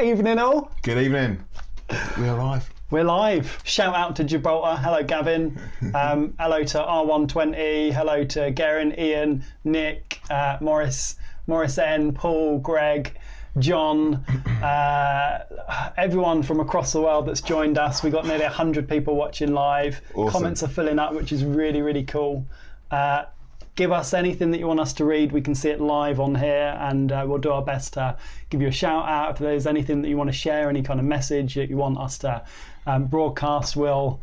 Evening all. Good evening. We're live. We're live. Shout out to Gibraltar. Hello, Gavin. Hello to R120. Hello to Gerin, Ian, Nick, Morris N, Paul, Greg, John, everyone from across the world that's joined us. We got nearly 100 people watching live. Awesome. Comments are filling up, which is really, really cool. Give us anything that you want us to read. We can see it live on here, and we'll do our best to give you a shout out. If there's anything that you want to share, any kind of message that you want us to broadcast, we'll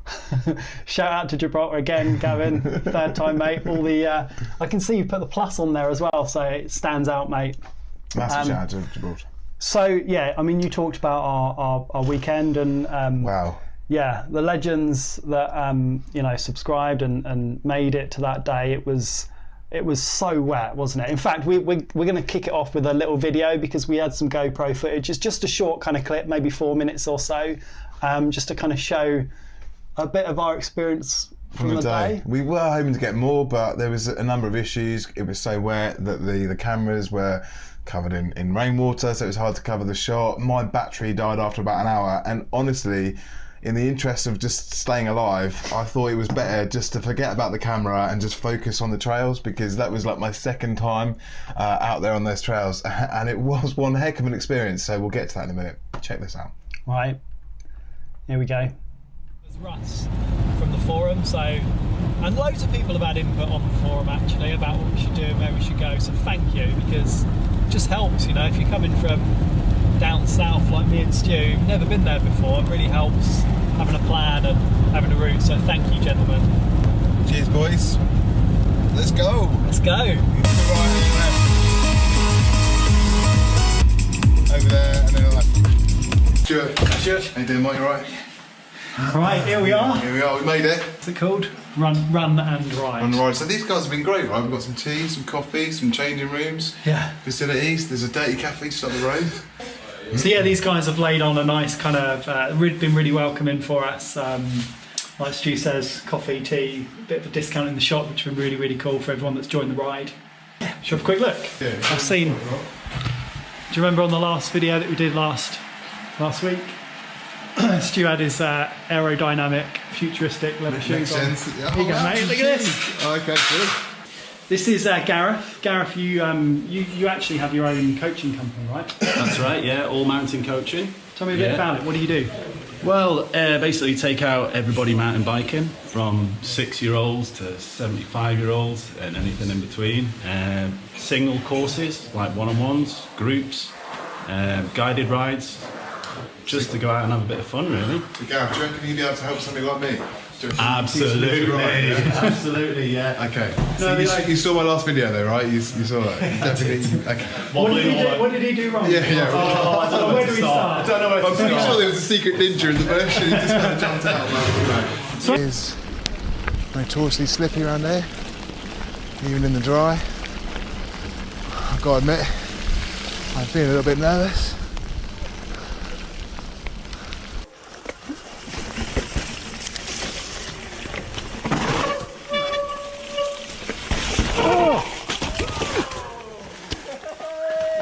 shout out to Gibraltar again, Gavin. Third time, mate. All the I can see you put the plus on there as well, so it stands out, mate. Massive shout out to Gibraltar. So yeah, I mean, you talked about our weekend, and Wow. yeah, the legends that you know, subscribed and made it to that day. It was so wet, wasn't it? In fact, we're going to kick it off with a little video because we had some GoPro footage. It's just a short kind of clip, maybe 4 minutes or so, just to kind of show a bit of our experience from the day. We were hoping to get more, but there was a number of issues. It was so wet that the cameras were covered in rainwater, so it was hard to cover the shot. My battery died after about an hour, and honestly, in the interest of just staying alive, I thought it was better just to forget about the camera and just focus on the trails, because that was like my second time out there on those trails, and it was one heck of an experience. So we'll get to that in a minute. Check this out. Right, here we go. There's Russ from the forum, and loads of people have had input on the forum actually about what we should do and where we should go, so thank you, because it just helps, you know, if you're coming from down south like me and Stu, you've never been there before, it really helps having a plan and having a route, so thank you, gentlemen. Cheers, boys. Let's go. Let's go. Over there and then on left. Stuart. How you doing, Mike? You all right? Right, here we are. Here we are, we made it. What's it called? Run and ride. On the ride. So these guys have been great, right? We've got some tea, some coffee, some changing rooms, Yeah. facilities. There's a dirty cafe just up the road. So yeah, these guys have laid on a nice kind of, been really welcoming for us. Like Stu says, coffee, tea, a bit of a discount in the shop, which has been really, really cool for everyone that's joined the ride. Should we have a quick look? Yeah. I've seen, do you remember on the last video that we did last week? Stu had his aerodynamic, futuristic leather shoes on. Makes sense. Here you go, mate. Look at this. Oh, okay, good. This is Gareth. Gareth, you actually have your own coaching company, right? That's right, yeah, all mountain coaching. Tell me a bit about it. What do you do? Well, basically take out everybody mountain biking, from 6-year-olds to 75-year-olds and anything in between. Single courses, like one-on-ones, groups, guided rides, just to go out and have a bit of fun, really. Gareth, do you reckon you'd be able to help somebody like me? Absolutely, absolutely, yeah. Okay. So you saw my last video though, right? You saw that. Definitely. Okay. What did he do wrong? Yeah. Oh, I don't know where do we start? I don't know where to I'm pretty start. sure there was a secret ninja in the version. He just kind of jumped out. It is notoriously slippy around there, even in the dry. I've got to admit, I'm feeling a little bit nervous.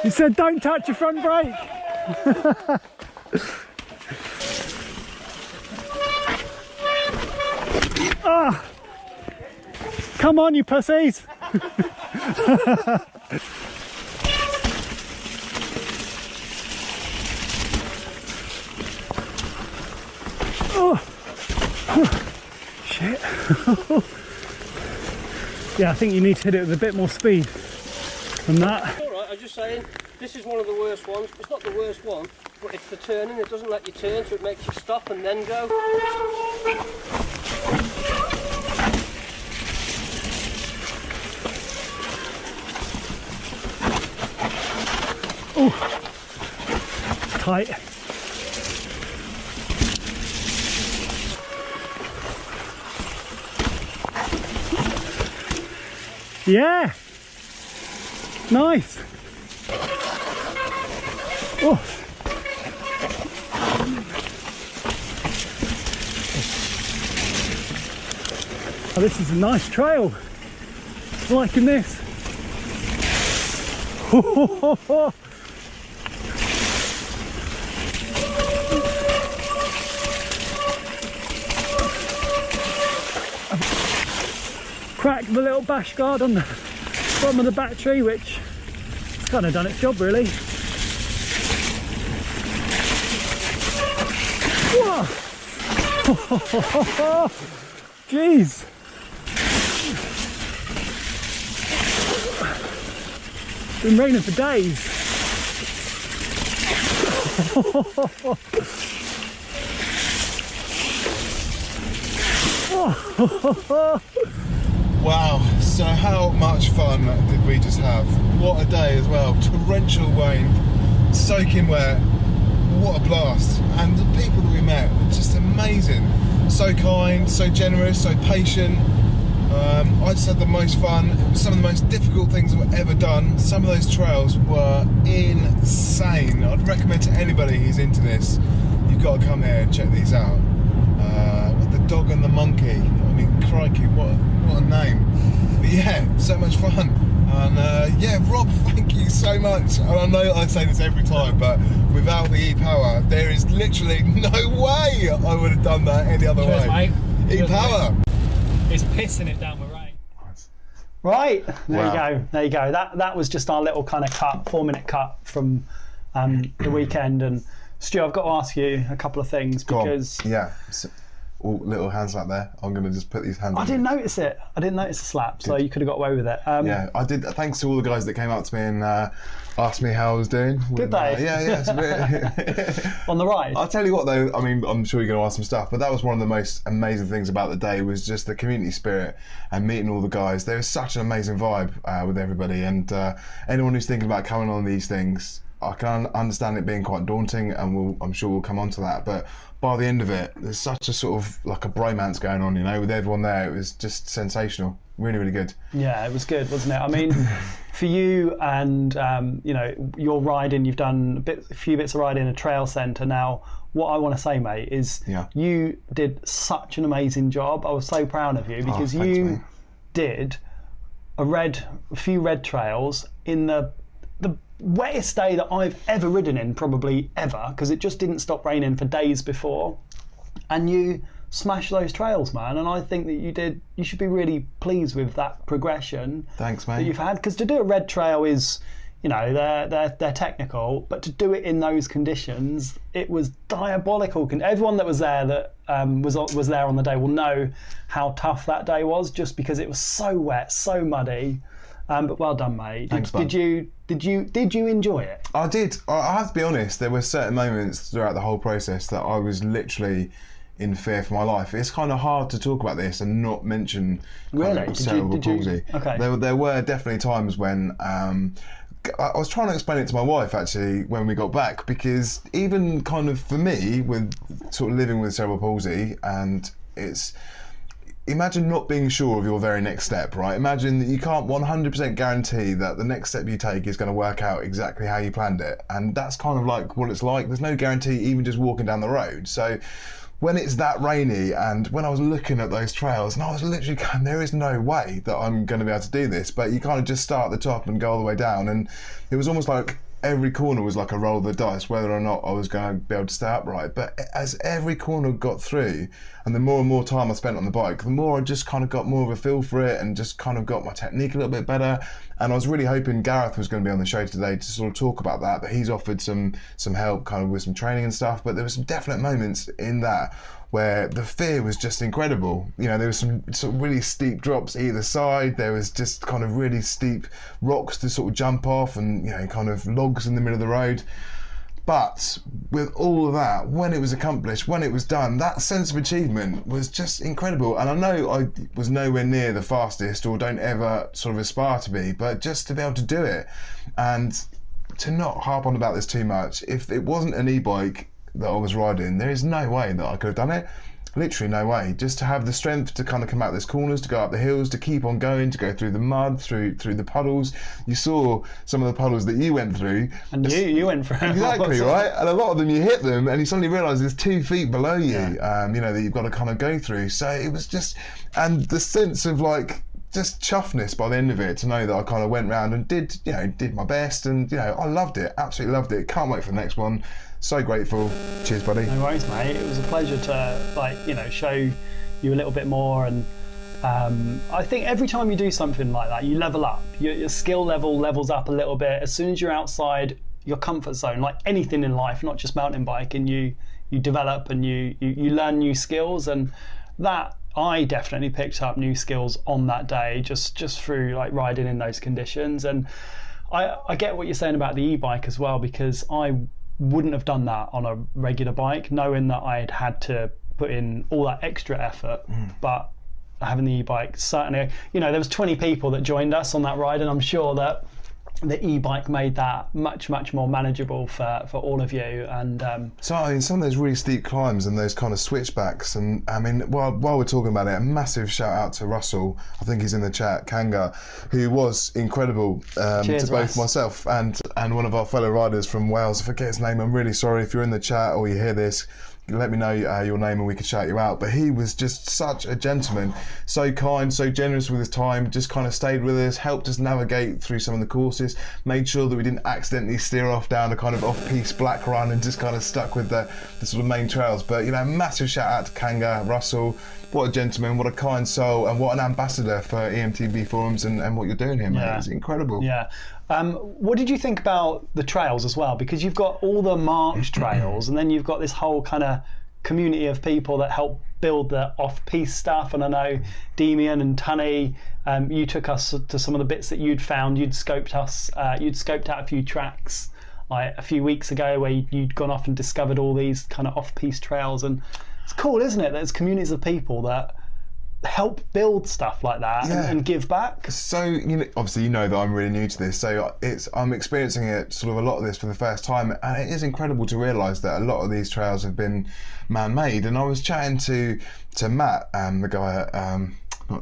You said don't touch your front brake. Ah! Come on, you pussies! Oh. Shit. Yeah, I think you need to hit it with a bit more speed than that. Alright, I'm just saying, this is one of the worst ones. It's not the worst one, but it's the turning. It doesn't let you turn, so it makes you stop and then go. Oh, tight. Yeah, nice. Oh. Oh, this is a nice trail. I'm liking this. cracked the little bash guard on the bottom of the battery, which has kind of done its job really. Whoa! Jeez! It's been raining for days. Wow, so how much fun did we just have? What a day as well. Torrential rain, soaking wet. What a blast. And the people that we met were just amazing. So kind, so generous, so patient. I just had the most fun. It was some of the most difficult things I've ever done. Some of those trails were insane. I'd recommend to anybody who's into this, you've got to come here and check these out. With the dog and the monkey. I mean, crikey, what a name. But yeah, so much fun. And yeah, Rob, thank you so much. And I know I say this every time, but without the e-POWAH, there is literally no way I would have done that any other way. Mate. E-POWAH. It's pissing it down with rain. Right, there you go. There you go. That was just our little kind of 4-minute cut from the weekend. And Stu, I've got to ask you a couple of things because yeah. So, all little hands like there. I'm going to just put these hands. I didn't notice it. I didn't notice the slap, so you could have got away with it. Yeah, I did. Thanks to all the guys that came up to me and asked me how I was doing. Did they? Yeah. It's a bit on the ride. I'll tell you what though. I mean, I'm sure you're going to ask some stuff, but that was one of the most amazing things about the day was just the community spirit and meeting all the guys. There was such an amazing vibe with everybody, and anyone who's thinking about coming on these things, I can understand it being quite daunting, and I'm sure we'll come on to that, but by the end of it, there's such a sort of like a bromance going on, you know, with everyone there. It was just sensational. Really, really good. Yeah, it was good, wasn't it? I mean, for you and, you know, your riding, you've done a few bits of riding in a trail centre. Now, what I want to say, mate, is you did such an amazing job. I was so proud of you because thanks, you mate. did a few red trails in the wettest day that I've ever ridden in, probably ever, because it just didn't stop raining for days before, and you smashed those trails, man. And I think that you should be really pleased with that progression. Thanks, mate. That you've had, because to do a red trail is, you know, they're technical, but to do it in those conditions, it was diabolical. Everyone that was there that was there on the day will know how tough that day was, just because it was so wet, so muddy. But well done, mate. Thanks, did you enjoy it? I did. I have to be honest. There were certain moments throughout the whole process that I was literally in fear for my life. It's kind of hard to talk about this and not mention cerebral palsy. Okay. There were definitely times when I was trying to explain it to my wife actually when we got back, because even kind of for me, with sort of living with cerebral palsy, and imagine not being sure of your very next step, right? Imagine that you can't 100% guarantee that the next step you take is going to work out exactly how you planned it. And that's kind of like what it's like. There's no guarantee even just walking down the road. So when it's that rainy, and when I was looking at those trails, and I was literally going, there is no way that I'm going to be able to do this. But you kind of just start at the top and go all the way down. And it was almost like every corner was like a roll of the dice, whether or not I was going to be able to stay upright. But as every corner got through, and the more and more time I spent on the bike, the more I just kind of got more of a feel for it, and just kind of got my technique a little bit better. And I was really hoping Gareth was going to be on the show today to sort of talk about that, but he's offered some help kind of with some training and stuff. But there were some definite moments in that where the fear was just incredible. You know, there was some sort of really steep drops either side. There was just kind of really steep rocks to sort of jump off, and, you know, kind of logs in the middle of the road. But with all of that, when it was accomplished, when it was done, that sense of achievement was just incredible. And I know I was nowhere near the fastest, or don't ever sort of aspire to be, but just to be able to do it, and to not harp on about this too much, if it wasn't an e-bike that I was riding, there is no way that I could have done it. Literally no way. Just to have the strength to kind of come out those corners, to go up the hills, to keep on going, to go through the mud, through the puddles. You saw some of the puddles that you went through. And you went through. Exactly, right? And a lot of them you hit them and you suddenly realise there's 2 feet below you, you know, that you've got to kind of go through. So it was just, and the sense of like, just chuffness by the end of it, to know that I kind of went round and did my best, and, you know, I loved it, absolutely loved it. Can't wait for the next one. So grateful. Cheers, buddy. No worries, mate. It was a pleasure to, like, you know, show you a little bit more, and I think every time you do something like that, you level up. Your skill level levels up a little bit. As soon as you're outside your comfort zone, like anything in life, not just mountain biking, you develop and you learn new skills, and that I definitely picked up new skills on that day just through like riding in those conditions. And I get what you're saying about the e-bike as well, because I wouldn't have done that on a regular bike, knowing that I'd had to put in all that extra effort. But having the e-bike, certainly, there was 20 people that joined us on that ride, and I'm sure that the e-bike made that much more manageable for all of you. And so I mean, some of those really steep climbs and those kind of switchbacks, and I mean, while we're talking about it, a massive shout out to Russell, I think he's in the chat, Kanga, who was incredible. Cheers, to both Russ. myself and one of our fellow riders from Wales. I forget his name, I'm really sorry. If you're in the chat or you hear this, let me know your name and we can shout you out. But he was just such a gentleman, so kind, so generous with his time, just kind of stayed with us, helped us navigate through some of the courses, made sure that we didn't accidentally steer off down a kind of off-piste black run and just kind of stuck with the sort of main trails. But massive shout out to Kanga, Russell. What a gentleman, what a kind soul, and what an ambassador for EMTB Forums and what you're doing here, mate. It's incredible. Yeah. What did you think about the trails as well? Because you've got all the march trails, and then you've got this whole kind of community of people that help build the off-piste stuff. And I know Demian and Tunny, you took us to some of the bits that you'd found. You'd scoped out a few tracks like a few weeks ago where you'd gone off and discovered all these kind of off-piste trails. And it's cool, isn't it? There's communities of people that help build stuff like that and give back. So obviously that I'm really new to this, so I'm experiencing it sort of a lot of this for the first time, and it is incredible to realise that a lot of these trails have been man-made. And I was chatting to Matt, the guy at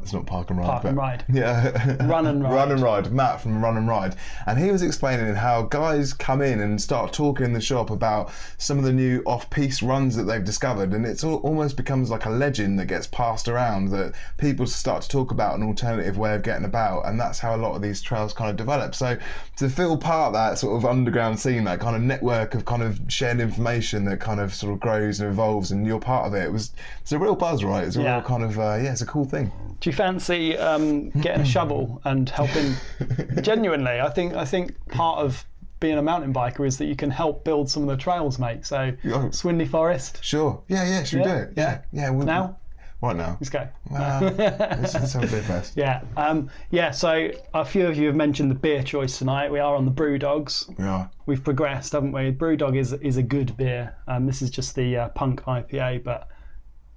it's not Park and Ride. Park and Ride. Yeah. Run and Ride. Run and Ride. Matt from Run and Ride. And he was explaining how guys come in and start talking in the shop about some of the new off-piste runs that they've discovered, and it's almost becomes like a legend that gets passed around, that people start to talk about an alternative way of getting about, and that's how a lot of these trails kind of develop. So to feel part of that sort of underground scene, that kind of network of kind of shared information that kind of sort of grows and evolves, and you're part of it, it's a real buzz, right? It's a real kind of, it's a cool thing. Do you fancy getting a shovel and helping? Genuinely, I think part of being a mountain biker is that you can help build some of the trails, mate. So Swindley Forest. Sure. Yeah. Should we do it? Yeah. Now? Right now. Let's go. Let's have a beer first. Yeah. So a few of you have mentioned the beer choice tonight. We are on the Brew Dogs. We are. We've progressed, haven't we? Brew Dog is a good beer. This is just the Punk IPA, but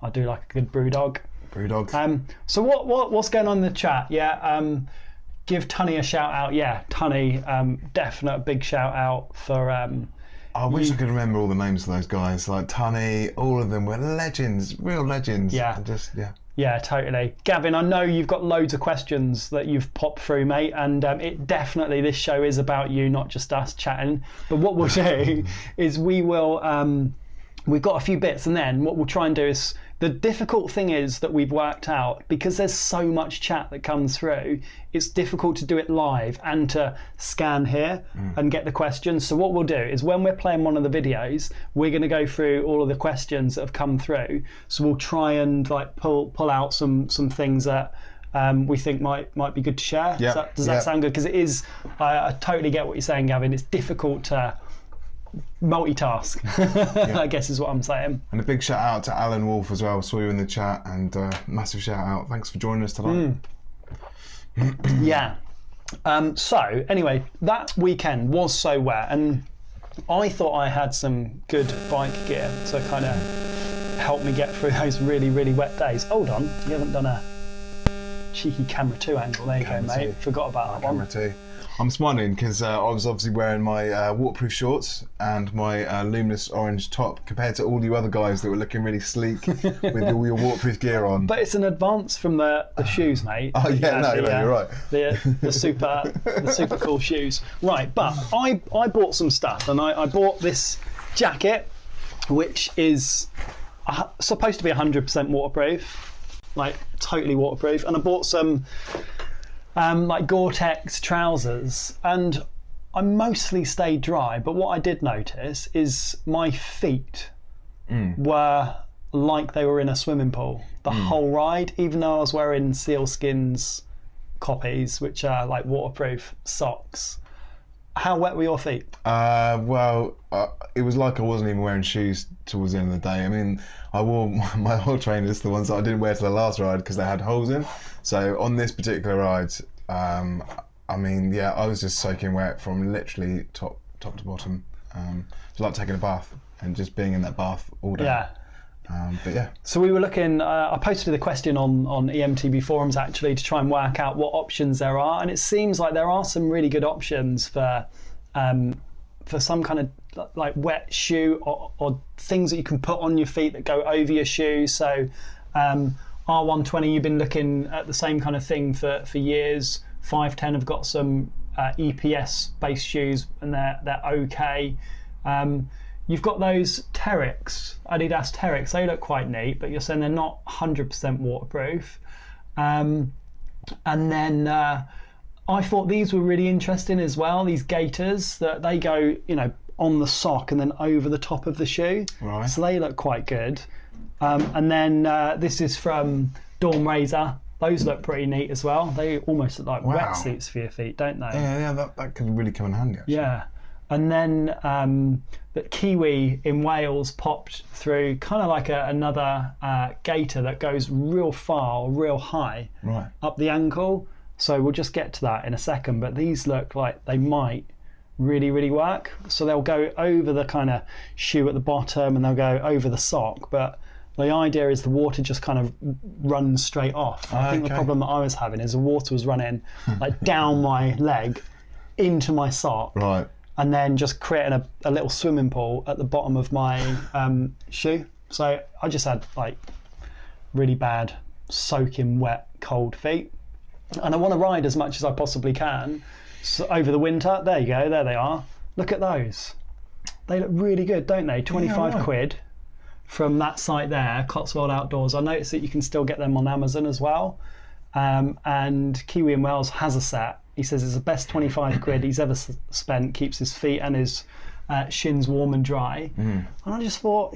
I do like a good Brew Dog. Brew Dogs. So what's going on in the chat? Give Tunny a shout out. Yeah, Tunny, definite big shout out for. I wish I could remember all the names of those guys. Like Tunny, all of them were legends, real legends. Yeah. Yeah, totally. Gavin, I know you've got loads of questions that you've popped through, mate, and it definitely, this show is about you, not just us chatting. But what we'll do is we will. We've got a few bits, and then what we'll try and do is, the difficult thing is that we've worked out, because there's so much chat that comes through, it's difficult to do it live and to scan here and get the questions. So what we'll do is, when we're playing one of the videos, we're going to go through all of the questions that have come through. So we'll try and like pull out some things that we think might be good to share. Does that sound good? Because it is, I totally get what you're saying, Gavin. It's difficult to multitask, I guess is what I'm saying. And a big shout out to Alan Wolf as well. Saw you in the chat, and massive shout out. Thanks for joining us tonight. So anyway, that weekend was so wet, and I thought I had some good bike gear to kind of help me get through those really, really wet days. Hold on, you haven't done a cheeky camera 2 angle. There you go, mate. Forgot about that one. Camera 2. I'm smiling because I was obviously wearing my waterproof shorts and my luminous orange top, compared to all you other guys that were looking really sleek with all your waterproof gear on. But it's an advance from the shoes, mate. Oh yeah, you're right. The super cool shoes. Right, but I bought some stuff, and I bought this jacket, which is supposed to be 100% waterproof, like totally waterproof, and I bought some like Gore-Tex trousers, and I mostly stayed dry, but what I did notice is my feet were like they were in a swimming pool the the whole ride, even though I was wearing sealskins copies, which are like waterproof socks. How wet were your feet? It was like I wasn't even wearing shoes towards the end of the day. I mean, I wore my old trainers, the ones that I didn't wear to the last ride because they had holes in. So on this particular ride, I mean, yeah, I was just soaking wet from literally top to bottom. It's like taking a bath and just being in that bath all day. Yeah. But yeah. So we were looking, I posted a question on EMTB Forums actually to try and work out what options there are, and it seems like there are some really good options for some kind of like wet shoe or things that you can put on your feet that go over your shoe. So R120, you've been looking at the same kind of thing for years. 510 have got some EPS based shoes and they're okay. You've got those Terrix, Adidas Terrix, they look quite neat, but you're saying they're not 100% waterproof. And then I thought these were really interesting as well, these gaiters, that they go, on the sock and then over the top of the shoe. Right. So they look quite good. And then this is from Dawn Razor. Those look pretty neat as well. They almost look like wetsuits for your feet, don't they? Yeah, that could really come in handy, actually. Yeah. And then the Kiwi in Wales popped through kind of like another gaiter that goes real far, or real high up the ankle. So we'll just get to that in a second. But these look like they might really, really work. So they'll go over the kind of shoe at the bottom and they'll go over the sock. But the idea is the water just kind of runs straight off. I think the problem that I was having is the water was running like down my leg into my sock. Right. And then just creating a little swimming pool at the bottom of my shoe. So I just had like really bad, soaking wet, cold feet. And I want to ride as much as I possibly can. So over the winter, there you go, there they are. Look at those. They look really good, don't they? 25 quid from that site there, Cotswold Outdoors. I noticed that you can still get them on Amazon as well. And Kiwi in Wales has a set. He says it's the best 25 quid he's ever spent, keeps his feet and his shins warm and dry. And I just thought,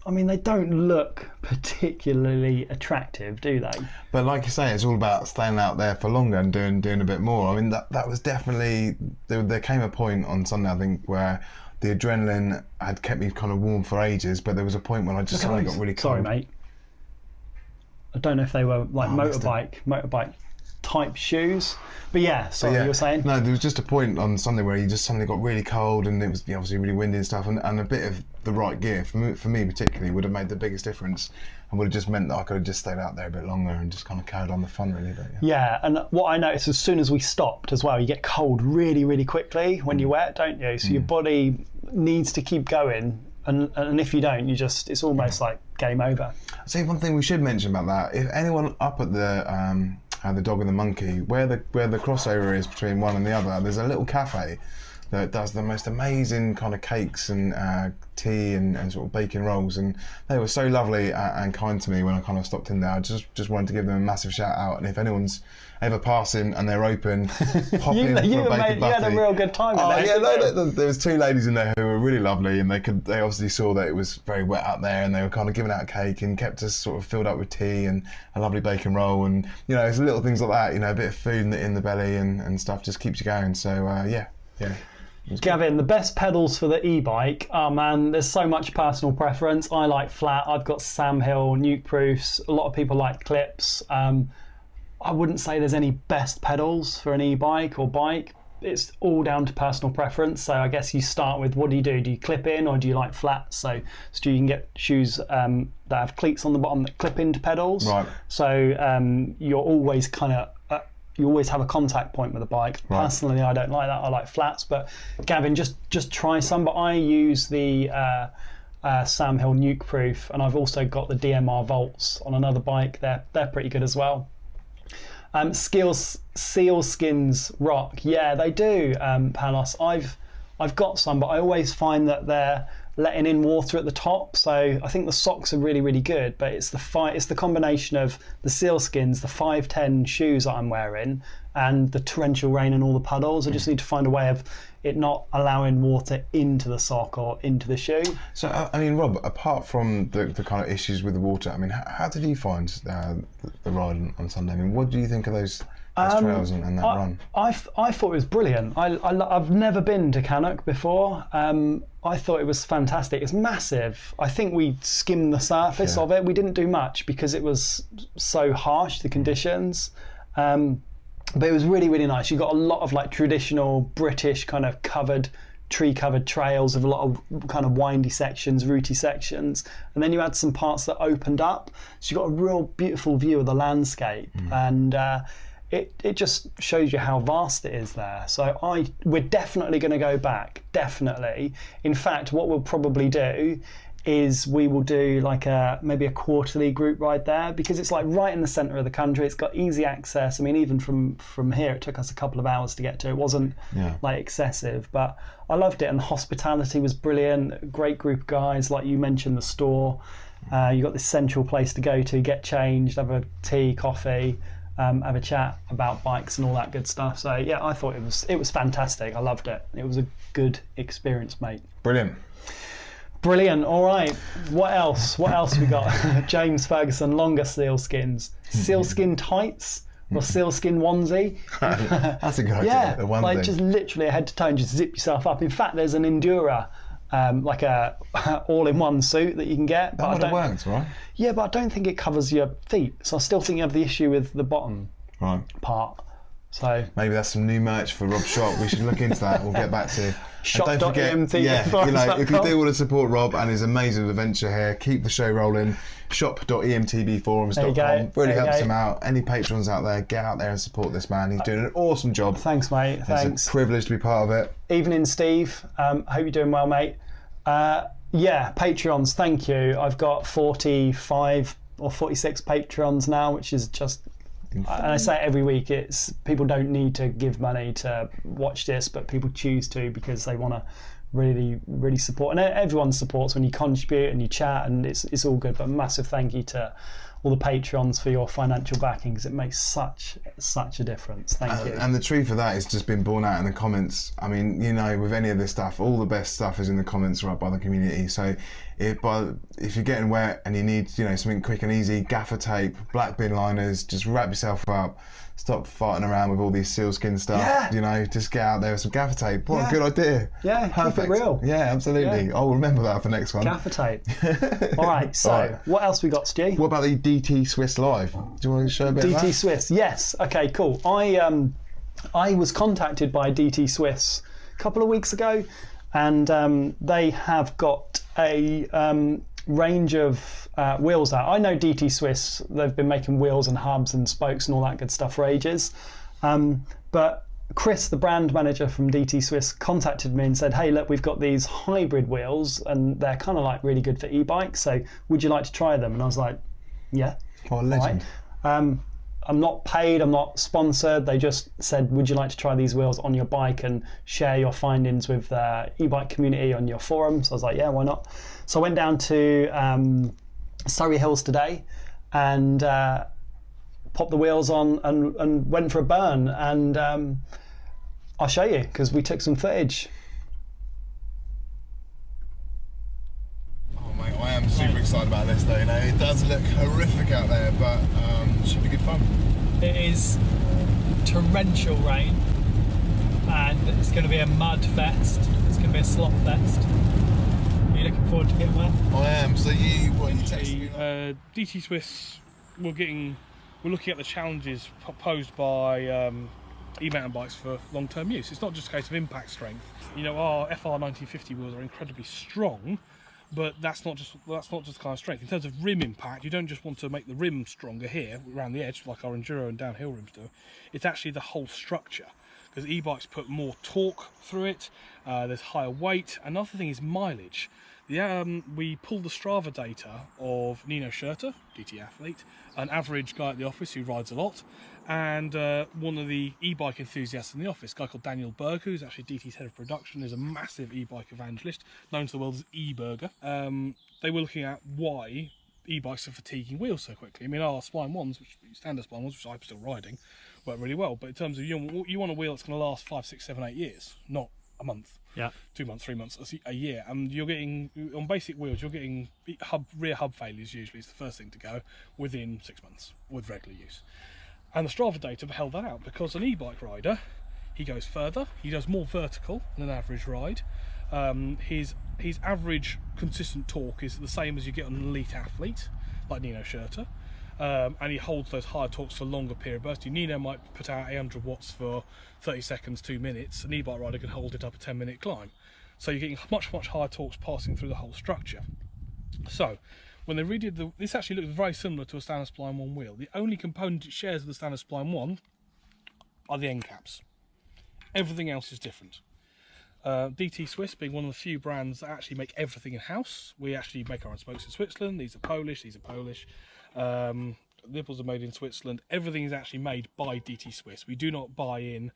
I mean, they don't look particularly attractive, do they? But like you say, it's all about staying out there for longer and doing a bit more. I mean, that was definitely, there came a point on Sunday, I think, where the adrenaline had kept me kind of warm for ages, but there was a point when I just suddenly got really cold. Sorry, mate. I don't know if they were like motorbike type shoes, but yeah, sorry, you were saying? No, there was just a point on Sunday where you just suddenly got really cold and it was obviously really windy and stuff, and a bit of the right gear, for me particularly, would have made the biggest difference and would have just meant that I could have just stayed out there a bit longer and just kind of carried on the fun really. But yeah, and what I noticed as soon as we stopped as well, you get cold really, really quickly when you're wet, don't you? So your body needs to keep going, and if you don't, it's almost like game over. See, one thing we should mention about that, if anyone up at the Dog and the Monkey, where the crossover is between one and the other, there's a little cafe that does the most amazing kind of cakes and tea and sort of bacon rolls, and they were so lovely and kind to me when I kind of stopped in there. I just wanted to give them a massive shout out, and if anyone's ever passing and they're open, pop in for a bacon butty. You had a real good time in there. There was two ladies in there who were really lovely, and they obviously saw that it was very wet out there, and they were kind of giving out cake and kept us sort of filled up with tea and a lovely bacon roll, and it's little things like that, a bit of food in the belly and stuff just keeps you going. So yeah. Gavin, the best pedals for the e-bike, oh man, there's so much personal preference. I like flat. I've got Sam Hill nuke proofs. A lot of people like clips. I wouldn't say there's any best pedals for an e-bike or bike. It's all down to personal preference. So I guess you start with, what do you do? Do you clip in or do you like flat? So you can get shoes that have cleats on the bottom that clip into pedals. Right. So you're always you always have a contact point with the bike. Right. Personally, I don't like that. I like flats. But Gavin, just try some. But I use the Sam Hill nuke proof, and I've also got the DMR Volts on another bike. They're pretty good as well. Sealskins rock. Yeah, they do, Panos. I've got some, but I always find that they're letting in water at the top. So I think the socks are really, really good, but it's the combination of the sealskins, the 510 shoes that I'm wearing, and the torrential rain and all the puddles. I just need to find a way of it not allowing water into the sock or into the shoe. So, I mean, Rob, apart from the kind of issues with the water, I mean, how did you find the ride on Sunday? I mean, what do you think of those trails and that run? I thought it was brilliant. I've never been to Cannock before. I thought it was fantastic. It's massive. I think we skimmed the surface of it. We didn't do much because it was so harsh, the conditions. But it was really, really nice. You got a lot of like traditional British kind of tree covered trails of a lot of kind of windy sections, rooty sections, and then you had some parts that opened up, so you got a real beautiful view of the landscape. And it just shows you how vast it is there. So we're definitely going to go back, definitely. In fact, what we'll probably do is we will do like maybe a quarterly group ride there, because it's like right in the centre of the country. It's got easy access. I mean, even from here, it took us a couple of hours to get to. It wasn't like excessive, but I loved it. And the hospitality was brilliant. Great group of guys, like you mentioned, the store. You got this central place to go to, get changed, have a tea, coffee, have a chat about bikes and all that good stuff. So yeah, I thought it was fantastic. I loved it. It was a good experience, mate. Brilliant. All right. What else we got? James Ferguson, longer sealskins. Sealskin tights or sealskin onesie. That's a good idea. Yeah, The one like thing. just literally a head to toe and just zip yourself up. In fact, there's an Endura, like a all-in-one suit that you can get. That would have worked, right? Yeah, but I don't think it covers your feet. So I still think you have the issue with the bottom part. So maybe that's some new merch for Rob's shop. We should look into that. We'll get back to. Shop.EMTB Forums. If you do want to support Rob and his amazing adventure here, keep the show rolling. Shop.emtbforums.com really helps him out. Any patrons out there, get out there and support this man. He's doing an awesome job. Thanks, mate. Thanks. It's a privilege to be part of it. Evening, Steve. Hope you're doing well, mate. Yeah, Patreons. Thank you. I've got 45 or 46 Patreons now, which is just. And I say it every week, it's people don't need to give money to watch this, but people choose to because they want to really, really support. And everyone supports when you contribute and you chat, and it's all good. But massive thank you to all the patrons for your financial backing, because it makes such a difference. Thank you. And the truth of that has just been borne out in the comments. I mean, you know, with any of this stuff, all the best stuff is in the comments right by the community. So if you're getting wet and you need, you know, something quick and easy, gaffer tape, black bin liners, just wrap yourself up. Stop farting around with all these sealskin stuff. Yeah. You know, just get out there with some gaffer tape. What a good idea. Yeah, perfect. Keep it real. Yeah, absolutely. Yeah. I'll remember that for next one. Gaffer tape. All right, so what else we got, Stu? What about the DT Swiss Live? Do you want to show a bit of that? DT Swiss, yes. Okay, cool. I was contacted by DT Swiss a couple of weeks ago, and they have got a range of wheels out. I know DT Swiss, they've been making wheels and hubs and spokes and all that good stuff for ages. But Chris, the brand manager from DT Swiss, contacted me and said, hey, look, we've got these hybrid wheels and they're kind of like really good for e-bikes, so would you like to try them? And I was like, yeah. What a legend. Right. I'm not paid, I'm not sponsored. They just said, would you like to try these wheels on your bike and share your findings with the e-bike community on your forum? So I was like, yeah, why not? So I went down to Surrey Hills today and popped the wheels on and went for a burn. And I'll show you, because we took some footage. Oh mate, I am super excited about this though. You know, it does look horrific out there, but it should be good fun. It is torrential rain, and it's going to be a mud fest. It's going to be a slop fest. Are you looking forward to getting wet? I am. So you texted me? DT Swiss, we're looking at the challenges posed by e-mountain bikes for long-term use. It's not just a case of impact strength. You know, our FR 1950 wheels are incredibly strong, but that's not just the kind of strength. In terms of rim impact, you don't just want to make the rim stronger here around the edge like our enduro and downhill rims do. It's actually the whole structure, because e-bikes put more torque through it. There's higher weight. Another thing is mileage. We pulled the Strava data of Nino Schurter, DT athlete, an average guy at the office who rides a lot, and one of the e-bike enthusiasts in the office, a guy called Daniel Berg, who's actually DT's head of production, is a massive e-bike evangelist, known to the world as e-burger. They were looking at why e-bikes are fatiguing wheels so quickly. I mean, our spline ones, which standard spline ones, which I'm still riding, work really well, but in terms of you want a wheel that's going to last 5, 6, 7, 8 years, not a month. Yeah. 2 months, 3 months, a year, and you're getting, on basic wheels, you're getting rear hub failures usually is the first thing to go within 6 months with regular use. And the Strava data held that out, because an e-bike rider, he goes further, he does more vertical than an average ride. His average consistent torque is the same as you get on an elite athlete, like Nino Schurter. And he holds those higher torques for longer period bursts. Nino might put out 800 watts for 30 seconds, 2 minutes. An e-bike rider can hold it up a 10-minute climb. So you're getting much higher torques passing through the whole structure. So when they redid this actually looks very similar to a standard spline 1 wheel. The only component it shares with the standard spline 1 are the end caps. Everything else is different. DT Swiss being one of the few brands that actually make everything in-house. We actually make our own spokes in Switzerland. These are Polish. Nipples are made in Switzerland. Everything is actually made by DT Swiss. We do not buy in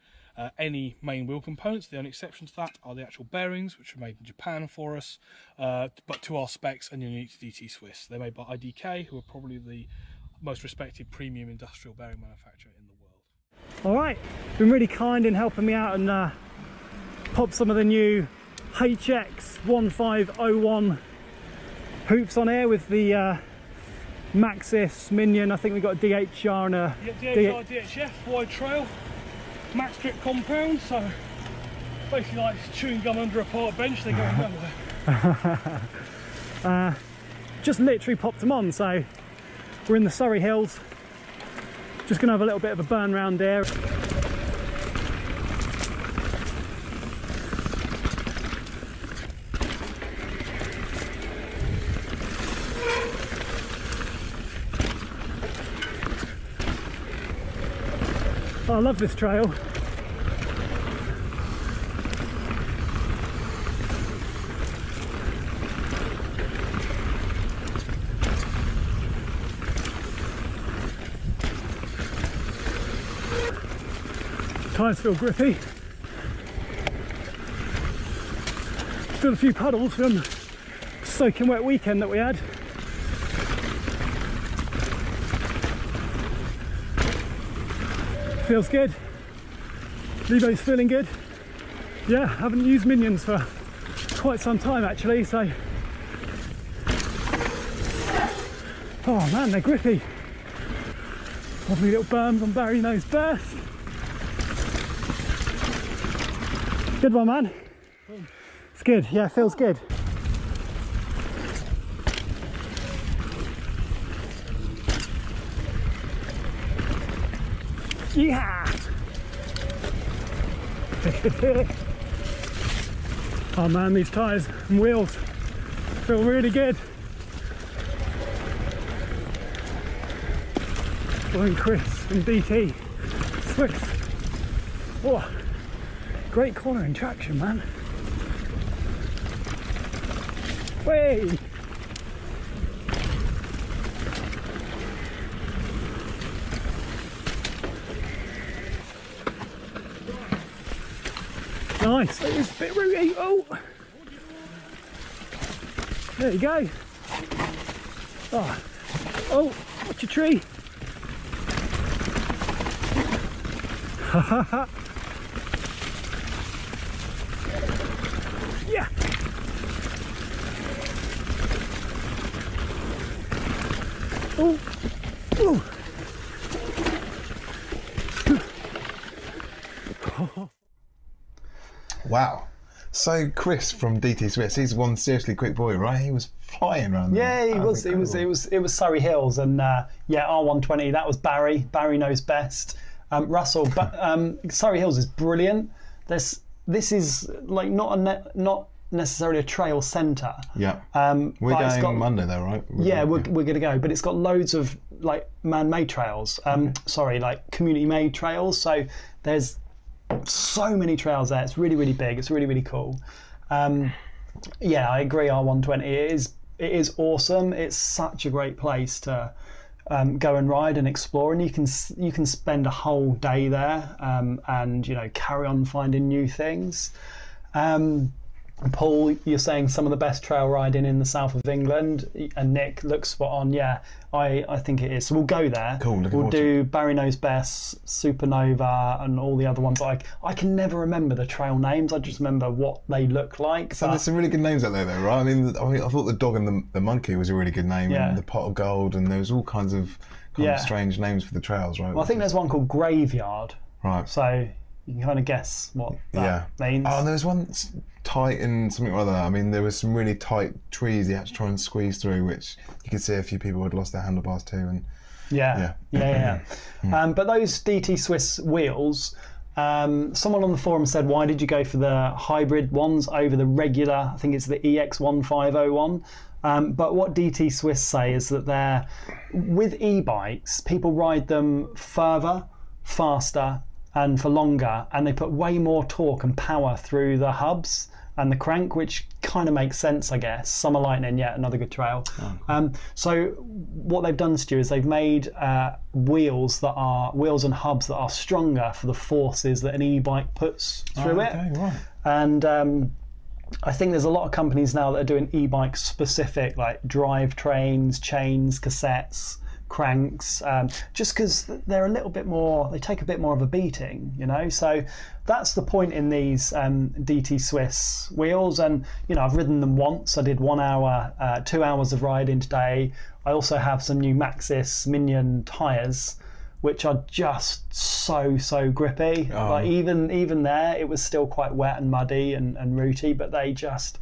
any main wheel components. The only exception to that are the actual bearings, which are made in Japan for us, but to our specs and unique to DT Swiss. They're made by IDK, who are probably the most respected premium industrial bearing manufacturer in the world. All right, been really kind in helping me out and pop some of the new HX 1501 hoops on here with the Maxxis Minion. I think we've got a DHR and a DHF wide trail, max grip compound, so basically like chewing gum under a park bench, they're going nowhere. Just literally popped them on, so we're in the Surrey Hills. Just gonna have a little bit of a burn round there. Oh, I love this trail. Tyres feel grippy. Still a few puddles from the soaking wet weekend that we had. Feels good. Libo's feeling good. Yeah, haven't used Minions for quite some time actually, so. Oh man, they're grippy. Lovely little berms on Barry Nose Burst. Good one, man. It's good, yeah, feels good. Yeah! Oh man, these tyres and wheels feel really good. Following Chris from DT Swiss. Oh, great cornering traction, man. Way! Nice, it's a bit rooty. Oh, there you go. Oh, watch your tree. Ha ha ha. Yeah. Oh, oh. Wow. So Chris from DT Swiss, he's one seriously quick boy, right? He was flying around there. Yeah, he was. It was Surrey Hills, and yeah, R120. That was Barry. Barry knows best. Russell, but Surrey Hills is brilliant. This is like not necessarily a trail centre. Yeah. We're going Monday though, right? We're going to go, but it's got loads of like man-made trails. Like community-made trails. So there's so many trails there. It's really, really big. It's really, really cool. Yeah, I agree. R120 it is awesome. It's such a great place to go and ride and explore, and you can spend a whole day there, and carry on finding new things. Paul, you're saying some of the best trail riding in the south of England, and Nick looks spot on. Yeah, I think it is. So we'll go there. Cool. We'll do Barry Knows Best, Supernova, and all the other ones. I can never remember the trail names. I just remember what they look like. So there's some really good names out there, though, right? I mean, I thought the Dog and the Monkey was a really good name, and the Pot of Gold, and there was all kinds of strange names for the trails, right? Well, I think there's one called Graveyard. Right. So you can kind of guess what that means. Oh, and there was one tight and something or other. I mean, there was some really tight trees you had to try and squeeze through, which you could see a few people had lost their handlebars too. And yeah. But those DT Swiss wheels, someone on the forum said, why did you go for the hybrid ones over the regular, I think it's the EX1501? But what DT Swiss say is that they're, with e-bikes, people ride them further, faster, and for longer, and they put way more torque and power through the hubs and the crank, which kind of makes sense, I guess. Summer Lightning, another good trail. So what they've done, Stu, is they've made wheels and hubs that are stronger for the forces that an e-bike puts through it. Right. And I think there's a lot of companies now that are doing e-bike specific, like drive trains, chains, cassettes, cranks, just because they're a little bit more, they take a bit more of a beating, so that's the point in these DT Swiss wheels. And I've ridden them once. I did 1 hour, 2 hours of riding today. I also have some new Maxxis Minion tires, which are just so grippy. Like even there it was still quite wet and muddy and rooty, but they just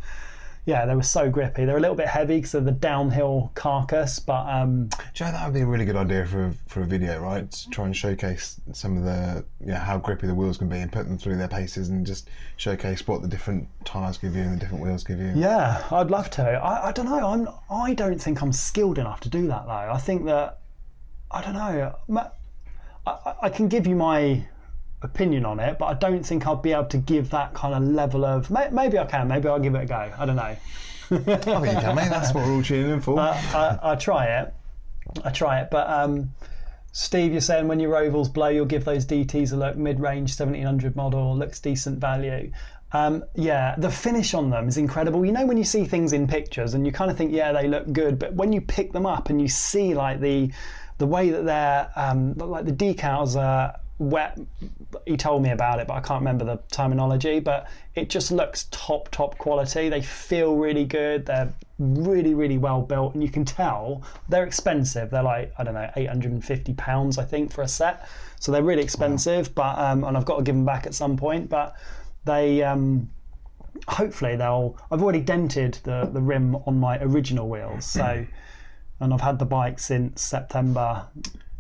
they were so grippy. They're a little bit heavy because of the downhill carcass, but Joe, that would be a really good idea for a video, right? To try and showcase some of the how grippy the wheels can be and put them through their paces and just showcase what the different tyres give you and the different wheels give you. Yeah, I'd love to. I don't know. I don't think I'm skilled enough to do that though. I think that I don't know. I can give you my opinion on it, but I don't think I'll be able to give that kind of level of. Maybe I can. Maybe I'll give it a go. I don't know. I think you can, mate. That's what we're all tuning in for. I try it. But Steve, you're saying when your ovals blow, you'll give those DTs a look. Mid-range 1700 model looks decent value. The finish on them is incredible. When you see things in pictures and you kind of think, they look good, but when you pick them up and you see like the way that they're like the decals are wet, he told me about it, but I can't remember the terminology, but it just looks top quality. They feel really good. They're really well built, and you can tell they're expensive. They're like, I don't know, £850 I think for a set, so they're really expensive. But and I've got to give them back at some point, but they hopefully I've already dented the rim on my original wheels, so, and I've had the bike since September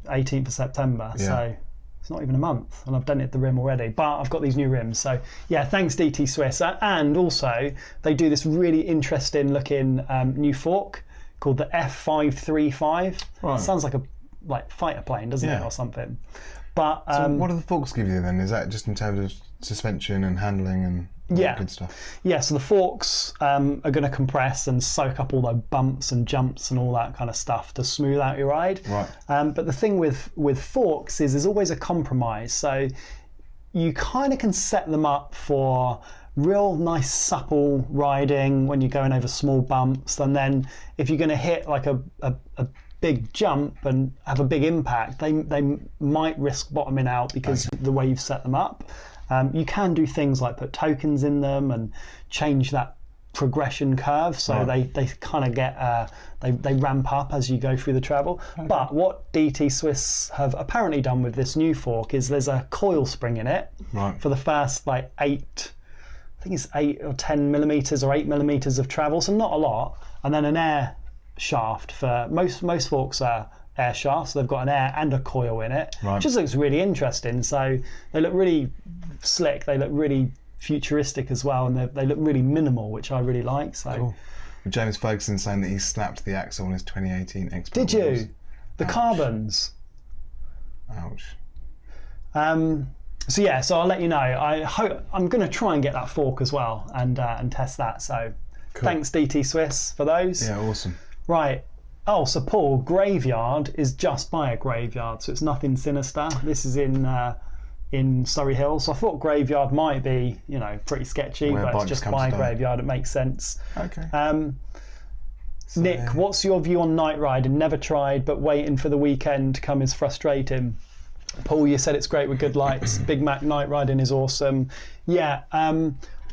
18th of September, so it's not even a month and I've dented the rim already, but I've got these new rims. So thanks DT Swiss. And also they do this really interesting looking new fork called the F535. Right. It sounds like a fighter plane, doesn't it, or something. But so what do the forks give you then? Is that just in terms of suspension and handling and all that good stuff? Yeah, so the forks are going to compress and soak up all the bumps and jumps and all that kind of stuff to smooth out your ride. Right. But the thing with forks is there's always a compromise. So you kind of can set them up for real nice supple riding when you're going over small bumps, and then if you're going to hit like a big jump and have a big impact, they might risk bottoming out because of the way you've set them up. You can do things like put tokens in them and change that progression curve, so they kind of get they ramp up as you go through the travel. But what DT Swiss have apparently done with this new fork is there's a coil spring in it for the first 8 or 10 millimeters or 8 millimeters of travel, so not a lot, and then an air shaft for most forks are air shafts, so they've got an air and a coil in it. It just looks really interesting. So they look really slick, they look really futuristic as well, and they look really minimal, which I really like. So cool. James Ferguson saying that he snapped the axle on his 2018 Expert. Did you? The carbons? Ouch. So I'll let you know. I'm going to try and get that fork as well and test that. So Thanks DT Swiss for those. Yeah, awesome. Right. Oh, so Paul, Graveyard is just by a graveyard, so it's nothing sinister. This is in Surrey Hills. So I thought Graveyard might be, you know, pretty sketchy, Where but it's bikes just come by a to die. graveyard. It makes sense. Okay. Nick, what's your view on night riding? Never tried, but waiting for the weekend to come is frustrating. Paul, you said it's great with good lights. Big Mac night riding is awesome. Yeah,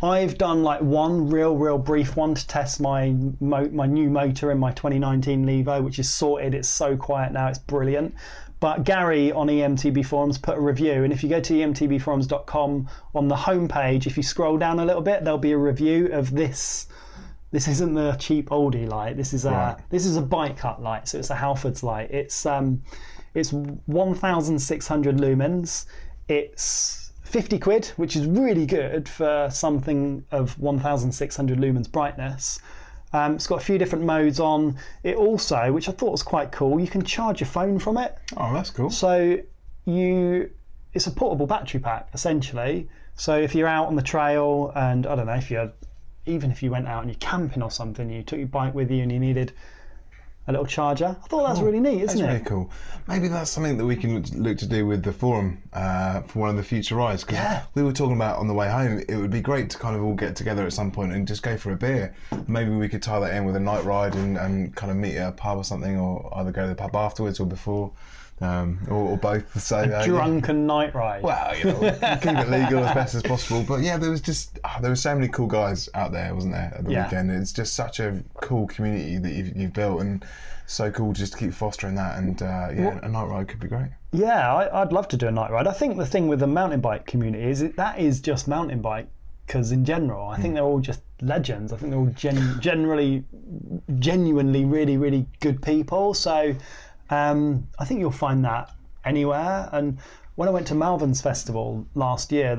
I've done like one real brief one to test my new motor in my 2019 Levo, which is sorted. It's so quiet now, it's brilliant. But Gary on EMTB Forums put a review, and if you go to emtbforums.com, on the homepage, if you scroll down a little bit, there'll be a review of this. This isn't the cheap oldie light. This is a bike cut light, so it's a Halfords light. It's 1,600 lumens. It's 50 quid, which is really good for something of 1,600 lumens brightness. It's got a few different modes on it also, which I thought was quite cool. You can charge your phone from it. Oh, that's cool. So it's a portable battery pack essentially. So if you're out on the trail, and I don't know, even if you went out and you're camping or something, you took your bike with you and you needed a little charger. I thought that's really neat, isn't it? That's really cool. Maybe that's something that we can look to do with the forum for one of the future rides. Because we were talking about on the way home, it would be great to kind of all get together at some point and just go for a beer. Maybe we could tie that in with a night ride and kind of meet at a pub or something, or either go to the pub afterwards or before. Or both. So, a drunken night ride. Well, you know, keep it legal as best as possible. But yeah, there were so many cool guys out there, wasn't there, at the weekend? It's just such a cool community that you've built, and so cool just to keep fostering that. And a night ride could be great. Yeah, I'd love to do a night ride. I think the thing with the mountain bike community is that is just mountain bike. Because in general, I think they're all just legends. I think they're all genuinely really good people. So I think you'll find that anywhere. And when I went to Malvern's Festival last year,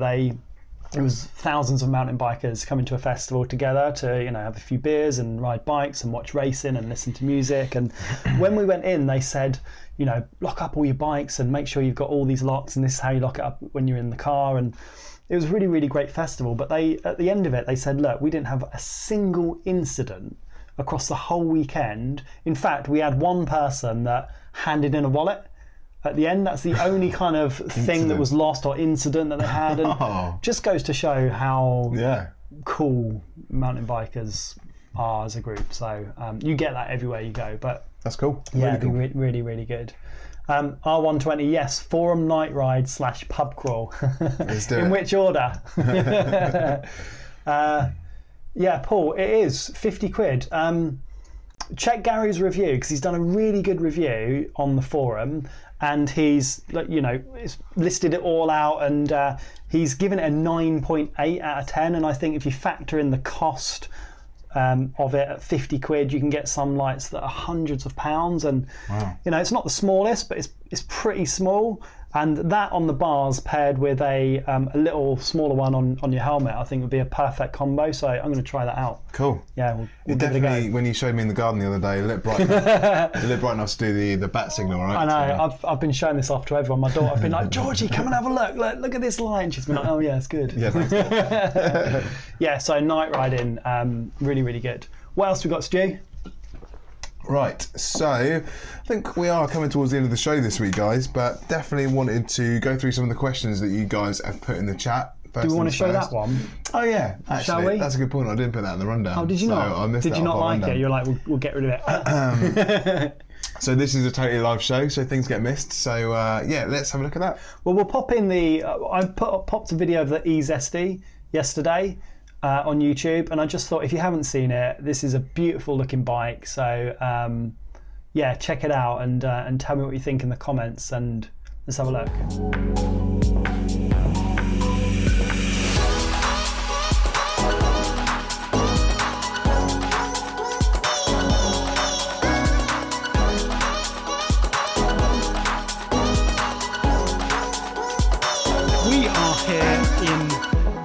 it was thousands of mountain bikers coming to a festival together to, you know, have a few beers and ride bikes and watch racing and listen to music. And when we went in, they said, you know, lock up all your bikes and make sure you've got all these locks, and this is how you lock it up when you're in the car. And it was a really great festival. But at the end of it, they said, look, we didn't have a single incident across the whole weekend. In fact, we had one person that handed in a wallet at the end. That's the only kind of thing that was lost or incident that they had. And just goes to show how cool mountain bikers are as a group. So you get that everywhere you go. But that's cool. Yeah, really cool. Really good. R120, yes, forum night ride / pub crawl. Let's do it. In which order? Yeah, Paul, it is 50 quid. Check Gary's review, because he's done a really good review on the forum, and he's, you know, it's listed it all out, and he's given it a 9.8 out of 10. And I think if you factor in the cost of it at 50 quid, you can get some lights that are hundreds of pounds. And you know, it's not the smallest, but it's pretty small. And that on the bars paired with a little smaller one on your helmet, I think would be a perfect combo. So I'm going to try that out. Cool. Yeah, we'll give it a go. When you showed me in the garden the other day, it lit bright enough to do the bat signal, right? I know. I've been showing this off to everyone. My daughter, I've been like, Georgie, come and have a look. Look at this light. And she's been like, oh yeah, it's good. Yeah, thanks. Yeah. So night riding, really good. What else we got, Stu? Right, so I think we are coming towards the end of the show this week, guys, but definitely wanted to go through some of the questions that you guys have put in the chat. Do we want to show that one? Oh yeah, actually, shall we? That's a good point. I didn't put that in the rundown. Oh, did you not? I missed did that you not like rundown. it? You're like, we'll get rid of it. So this is a totally live show, so things get missed. So yeah, let's have a look at that. Well, we'll pop in I popped a video of the EZSD yesterday on YouTube, and I just thought, if you haven't seen it, this is a beautiful looking bike. So yeah, check it out and tell me what you think in the comments, and let's have a look. We are here in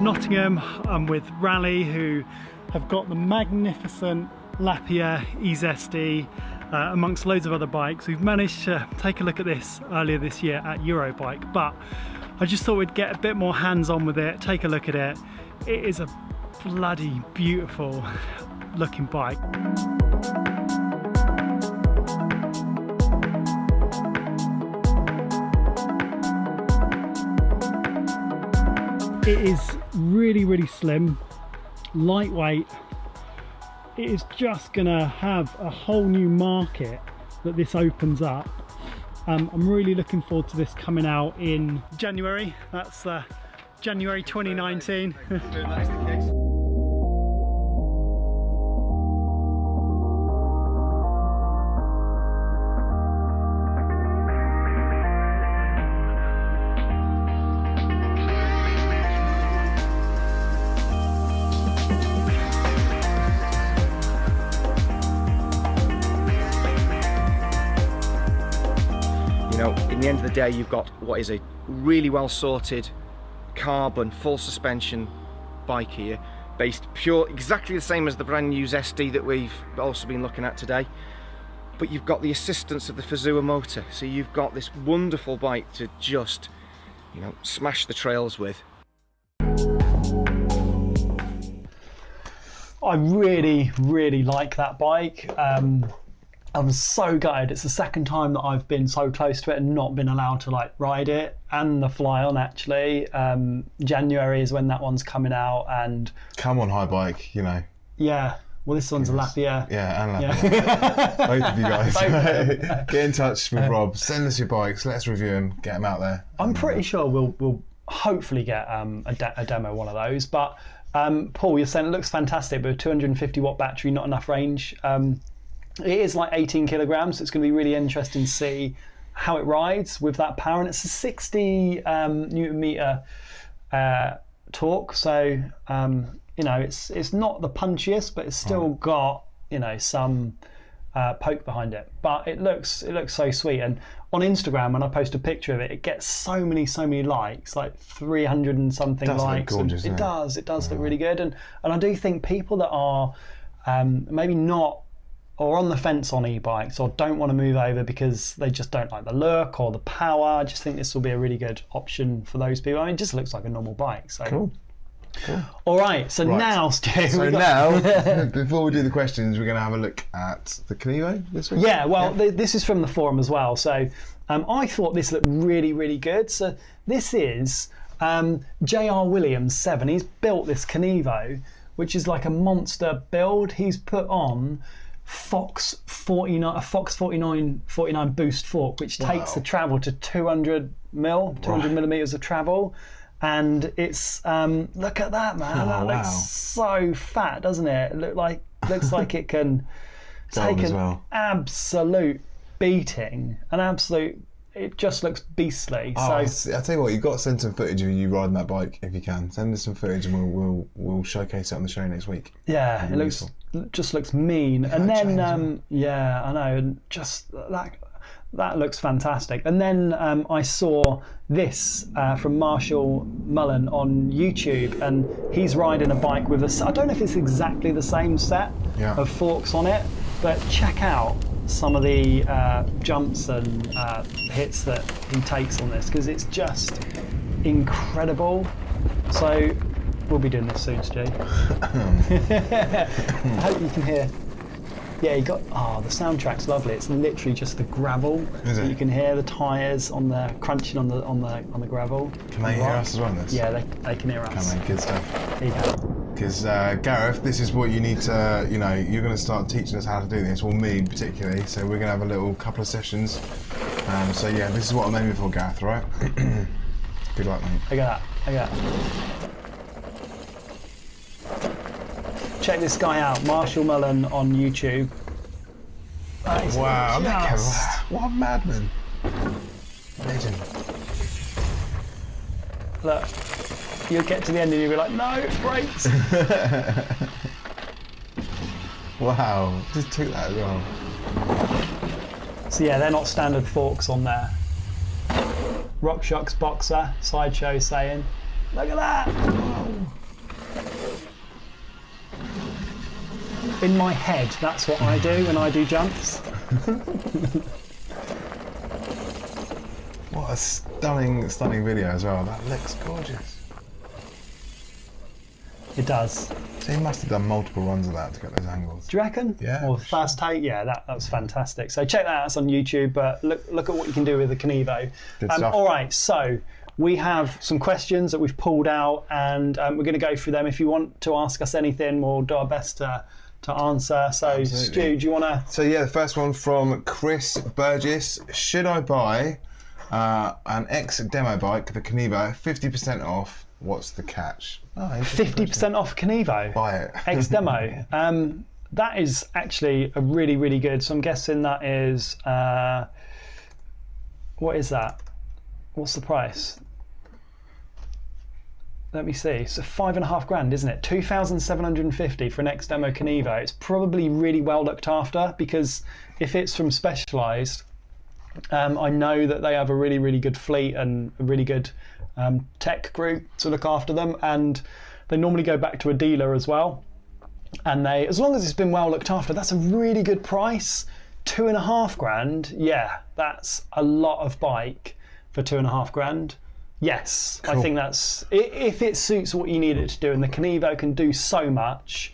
Nottingham. I'm with Raleigh, who have got the magnificent Lapierre EZSD amongst loads of other bikes. We've managed to take a look at this earlier this year at Eurobike, but I just thought we'd get a bit more hands-on with it, take a look at it. It is a bloody beautiful looking bike. It is really, really slim, lightweight. It is just gonna have a whole new market that this opens up. I'm really looking forward to this coming out in January. That's January 2019. In the end of the day, you've got what is a really well sorted carbon full suspension bike here, based exactly the same as the brand new Zesty that we've also been looking at today, but you've got the assistance of the Fazua motor, so you've got this wonderful bike to just, you know, smash the trails with. I really, really like that bike. I'm so gutted. It's the second time that I've been so close to it and not been allowed to like ride it, and the fly on actually. January is when that one's coming out, and Come on, high bike, you know. yeah, well this one's a Lapierre. Yeah, and Lapierre. Both of you guys. Get in touch with Rob, send us your bikes, let's review them, get them out there. I'm pretty sure we'll hopefully get a demo one of those. But Paul, you're saying it looks fantastic, but a 250 watt battery, not enough range. It is like 18 kilograms, so it's going to be really interesting to see how it rides with that power. And it's a 60 newton meter torque, so you know, it's not the punchiest, but it's still got, you know, some poke behind it. But it looks so sweet. And on Instagram, when I post a picture of it, it gets so many likes, like 300 and something likes. Look gorgeous, it does look really good. And I do think people that are maybe not, or on the fence on e-bikes, or don't want to move over because they just don't like the look or the power, I just think this will be a really good option for those people. I mean, it just looks like a normal bike. So Cool. All right, so now, Stu. So now, before we do the questions, we're going to have a look at the Kenevo this week. Yeah, well, this is from the forum as well. So I thought this looked really, really good. So this is J.R. Williams 7. He's built this Kenevo, which is like a monster build. He's put on Fox 49 boost fork, which takes the travel to 200 millimeters of travel. And it's look at that, man. That looks so fat, doesn't it? Looks like it can take an absolute beating. It just looks beastly. I tell you what, you've got to send some footage of you riding that bike if you can. Send us some footage and we'll showcase it on the show next week. Yeah, it just looks mean. And then yeah, I know, and just that looks fantastic. And then I saw this from Marshall Mullen on YouTube, and he's riding a bike with I don't know if it's exactly the same set of forks on it, but check out some of the jumps and hits that he takes on this, because it's just incredible. So we'll be doing this soon, Stu. I hope you can hear. Yeah, you got the soundtrack's lovely. It's literally just the gravel. Is it? You can hear the tyres on the crunching on the gravel. Can they hear us as well? This? Yeah, they can hear us. Can they? Good stuff. There you go. Because Gareth, this is what you need to, you know, you're going to start teaching us how to do this, or me particularly. So we're going to have a couple of sessions. So yeah, this is what I'm aiming for, Gareth. Right? Good luck, mate. I got that. Check this guy out, Marshall Mullen on YouTube. Wow, what a madman. Legend. Look, you'll get to the end and you'll be like, no, it breaks. Wow, just took that as well. So yeah, they're not standard forks on there. RockShox Boxer, Sideshow saying, look at that. Whoa. In my head, that's what I do when I do jumps. What a stunning video as well. That looks gorgeous. It does. So he must have done multiple runs of that to get those angles. Do you reckon? Yeah, Or for first take? Yeah, that was fantastic. So check that out. It's on YouTube. But look at what you can do with the Kenevo. Good stuff. All right, so we have some questions that we've pulled out, and we're going to go through them. If you want to ask us anything, we'll do our best to answer. So, Absolutely. Stu, do you want to? So yeah, the first one from Chris Burgess. Should I buy an ex-demo bike, the Kenevo, 50% off? What's the catch? 50% off Kenevo? Buy it. Ex-demo. That is actually a really, really good. So I'm guessing that is, what is that? What's the price? Let me see. So £5,500, isn't it? 2,750 for an ex-demo Kenevo. It's probably really well looked after, because if it's from Specialized, I know that they have a really, really good fleet and a really good tech group to look after them, and they normally go back to a dealer as well. And they, as long as it's been well looked after, that's a really good price. £2,500, yeah, that's a lot of bike for £2,500. Yes, cool. I think that's, if it suits what you need it to do, and the Kenevo can do so much,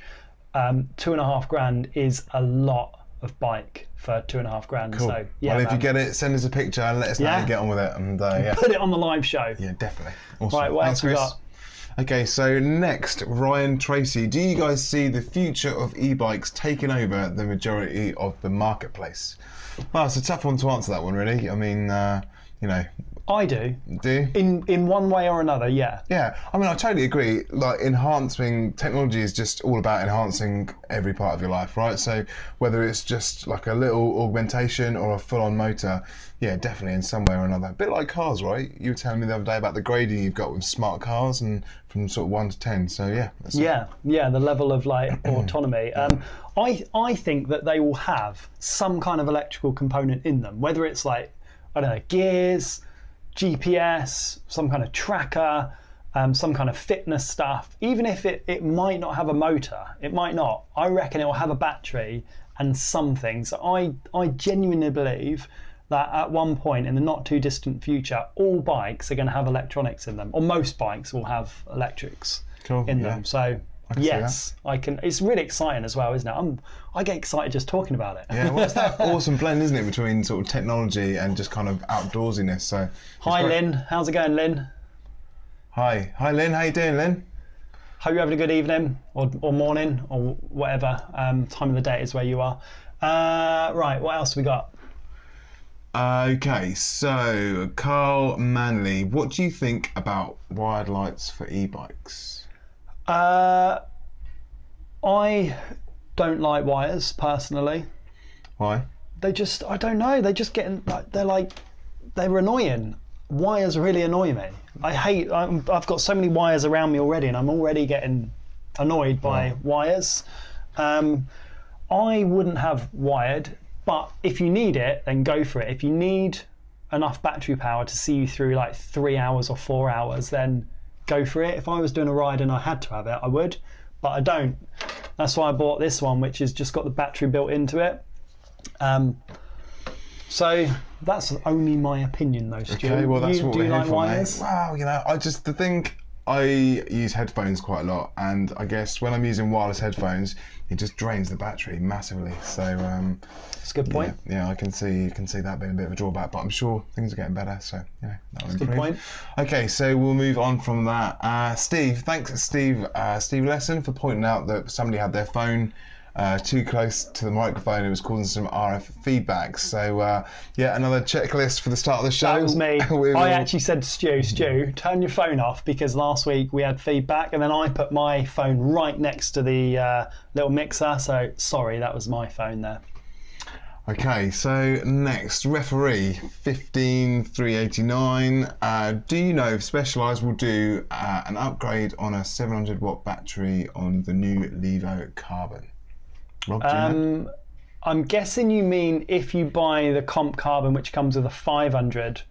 £2,500 is a lot of bike for £2,500. Cool. So yeah, well, if you get it, send us a picture and let us know how you get on with it. And yeah, put it on the live show. Yeah, definitely. Awesome. Right, what Thanks, else we Chris. got? Okay, so next, Ryan Tracy. Do you guys see the future of e-bikes taking over the majority of the marketplace? Well, it's a tough one to answer that one, really. I mean, you know. I do. Do you? In one way or another, yeah. Yeah, I mean, I totally agree. Like, enhancing technology is just all about enhancing every part of your life, right? So whether it's just like a little augmentation or a full-on motor, yeah, definitely in some way or another. A bit like cars, right? You were telling me the other day about the grading you've got with smart cars, and from sort of 1 to 10. So yeah. Yeah, the level of like autonomy. I think that they will have some kind of electrical component in them, whether it's like, I don't know, gears, GPS, some kind of tracker, some kind of fitness stuff. Even if it might not have a motor, it might not. I reckon it will have a battery and something. So I genuinely believe that at one point in the not too distant future, all bikes are going to have electronics in them, or most bikes will have electrics in them. So yes, I can. It's really exciting as well, isn't it? I get excited just talking about it. Yeah, well, it's that awesome blend, isn't it, between sort of technology and just kind of outdoorsiness. So, hi, Lynn. How's it going, Lynn? Hi, Lynn. How you doing, Lynn? Hope you're having a good evening or morning or whatever time of the day it is where you are. Right, what else we got? Okay, so Carl Manley, what do you think about wired lights for e-bikes? I don't like wires personally. Why? They just, I don't know, they just get, they're annoying. Wires really annoy me. I've got so many wires around me already, and I'm already getting annoyed by wires. I wouldn't have wired, but if you need it, then go for it. If you need enough battery power to see you through like 3 hours or 4 hours, then go for it. If I was doing a ride and I had to have it, I would, but I don't. That's why I bought this one, which has just got the battery built into it. So that's only my opinion, though, Stu. Okay, well, that's what do we're you here like for, wires? mate. Wow, you know, I use headphones quite a lot, and I guess when I'm using wireless headphones, it just drains the battery massively. So that's a good point. Yeah, I can see that being a bit of a drawback, but I'm sure things are getting better. So that'll improve. Good point. Okay, so we'll move on from that. Steve, thanks, Steve Lesson, for pointing out that somebody had their phone too close to the microphone. It was causing some RF feedback. So another checklist for the start of the show. That was me. I actually said to Stu, turn your phone off, because last week we had feedback, and then I put my phone right next to the little mixer. So sorry, that was my phone there. Okay, so next, referee 15389. Do you know if Specialized will do an upgrade on a 700 watt battery on the new Levo Carbon? Rob, do you know? I'm guessing you mean if you buy the Comp Carbon, which comes with a 500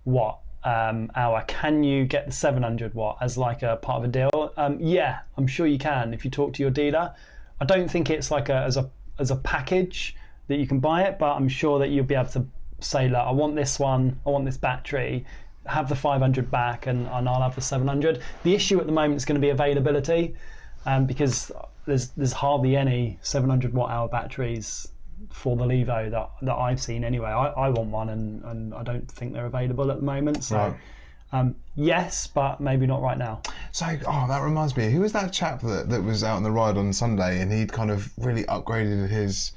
watt hour, can you get the 700 watt as like a part of a deal? Yeah, I'm sure you can if you talk to your dealer. I don't think it's like as a package that you can buy it, but I'm sure that you'll be able to say, look, I want this one, I want this battery, have the 500 back, and I'll have the 700. The issue at the moment is going to be availability. because there's hardly any 700 watt hour batteries for the Levo that I've seen anyway. I want one, and I don't think they're available at the moment. So yes, but maybe not right now. So, that reminds me, who was that chap that was out on the ride on Sunday, and he'd kind of really upgraded his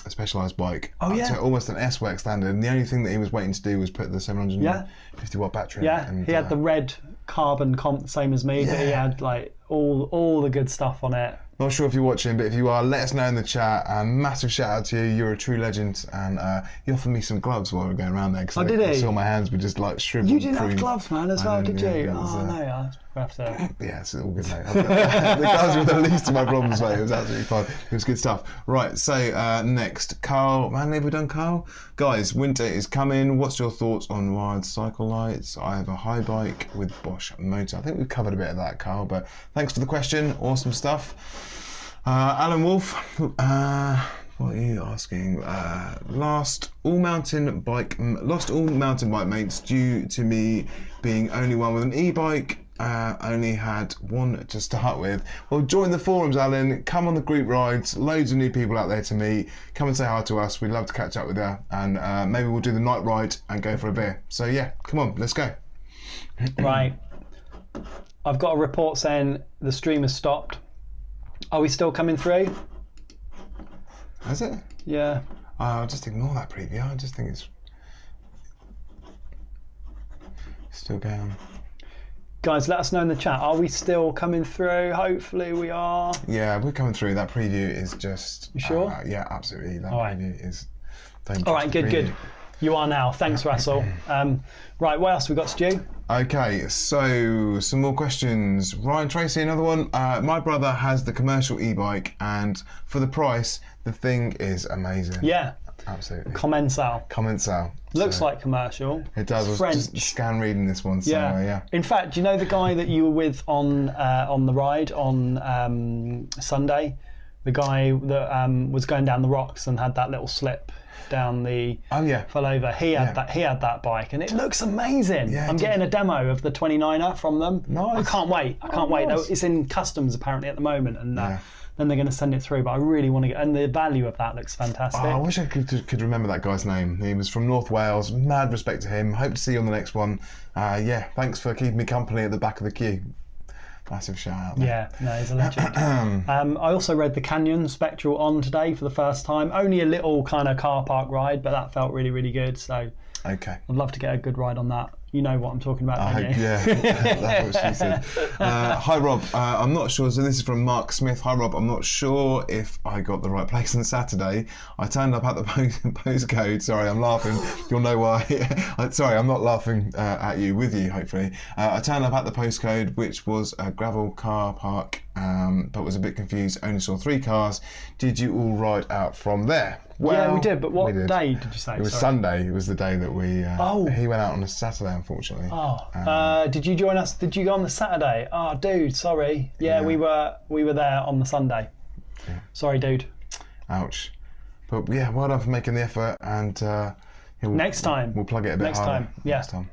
Specialized bike to almost an S-Work standard, and the only thing that he was waiting to do was put the 750 watt battery in it. And, he had the red carbon comp, same as me, but he had like all the good stuff on it. Not sure if you're watching, but if you are, let us know in the chat. And massive shout out to you. You're a true legend. And he offered me some gloves while we were going around there. Oh, did he? I saw my hands were just like shriveled. You didn't have gloves, man, as well, did you? No, I have to. Yeah, it's all good, mate. The gloves were the least of my problems, mate. It was absolutely fine. It was good stuff. Right, so next, Carl. Man, have we done Carl? Guys, winter is coming. What's your thoughts on wired cycle lights? I have a high bike with Bosch motor. I think we've covered a bit of that, Carl, but thanks for the question. Awesome stuff. Alan Wolf, what are you asking? Lost all mountain bike mates due to me being only one with an e-bike. Only had one to start with. Well, join the forums, Alan. Come on the group rides. Loads of new people out there to meet. Come and say hi to us. We'd love to catch up with you, and maybe we'll do the night ride and go for a beer. So yeah, come on, let's go. Right, I've got a report saying the stream has stopped. Are we still coming through? Has it? Yeah. I'll just ignore that preview. I just think it's still going. Guys, let us know in the chat. Are we still coming through? Hopefully we are. Yeah, we're coming through. That preview is just... You sure? Yeah, absolutely. That preview is... All right, good. You are now. Thanks, Russell. Right, what else we got, Stu? Okay, so some more questions. Ryan Tracy, another one. My brother has the commercial e-bike, and for the price, the thing is amazing. Yeah. Absolutely. Commensal. Looks like commercial. It does. I was French. just scan reading this one. So, yeah. In fact, do you know the guy that you were with on the ride on Sunday? The guy that was going down the rocks and had that little slip down the fell over. He had that bike, and it looks amazing. Yeah, I'm getting a demo of the 29er from them. Nice. I can't wait. Nice. It's in customs apparently at the moment, and then they're going to send it through. But I really want to get, and the value of that looks fantastic. I wish I could remember that guy's name. He was from North Wales. Mad respect to him. Hope to see you on the next one. Thanks for keeping me company at the back of the queue. Massive shout out there. Yeah, no, he's a legend. I also read the Canyon Spectral on today for the first time. Only a little kind of car park ride, but that felt really, really good. So I'd love to get a good ride on that. You know what I'm talking about, don't you? Yeah, that's what she said. Hi Rob, I'm not sure, so this is from Mark Smith. Hi Rob, I'm not sure if I got the right place on Saturday. I turned up at the postcode. Sorry, I'm laughing. You'll know why. Sorry, I'm not laughing at you, with you, hopefully. I turned up at the postcode, which was a gravel car park, but was a bit confused. Only saw 3 cars. Did you all ride out from there? Well, yeah, we did, but what day did you say? It was Sunday. It was the day that we... He went out on a Saturday, unfortunately. Did you join us? Did you go on the Saturday? Oh, dude, sorry. Yeah, we were there on the Sunday. Yeah. Sorry, dude. Ouch. But yeah, well done for making the effort, and next time. We'll plug it a bit harder. Next time.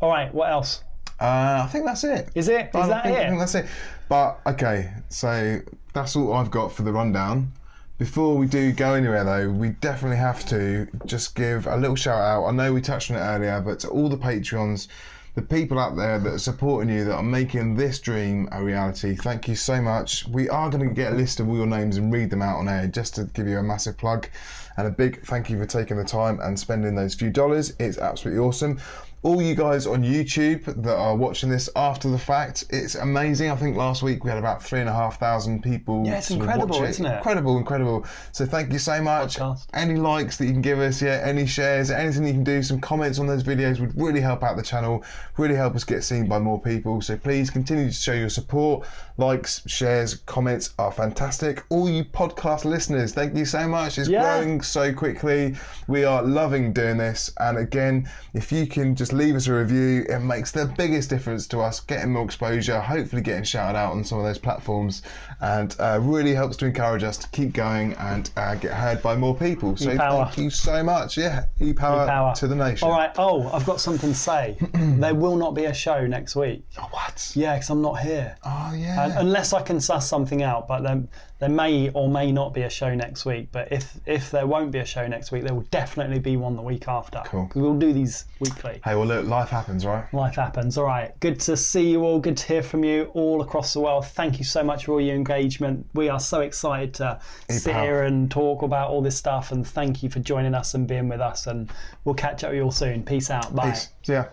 All right, what else? I think that's it. Is it? I think that's it. But, okay, so that's all I've got for the rundown. Before we do go anywhere though, we definitely have to just give a little shout out. I know we touched on it earlier, but to all the Patreons, the people out there that are supporting you, that are making this dream a reality, thank you so much. We are going to get a list of all your names and read them out on air, just to give you a massive plug. And a big thank you for taking the time and spending those few dollars. It's absolutely awesome. All you guys on YouTube that are watching this after the fact, it's amazing. I think last week we had about 3,500 people. Yeah, it's incredible, isn't it? Incredible. So thank you so much. Podcast. Any likes that you can give us, any shares, anything you can do, some comments on those videos would really help out the channel, really help us get seen by more people. So please continue to show your support. Likes, shares, comments are fantastic. All you podcast listeners, thank you so much. It's growing so quickly. We are loving doing this. And again, if you can just just leave us a review. It makes the biggest difference to us, getting more exposure, hopefully getting shouted out on some of those platforms, and really helps to encourage us to keep going and get heard by more people. So thank you so much. Yeah, E-Power to the nation. All right. Oh, I've got something to say. There will not be a show next week. Oh, what? Yeah, because I'm not here. Oh, yeah. Unless I can suss something out, but then there may or may not be a show next week. But if there won't be a show next week, there will definitely be one the week after. Cool. We'll do these weekly. Hey, well, look, life happens, right? Life happens. All right. Good to see you all. Good to hear from you all across the world. Thank you so much for all your engagement. We are so excited to sit here and talk about all this stuff. And thank you for joining us and being with us. And we'll catch up with you all soon. Peace out. Bye. Peace. See ya.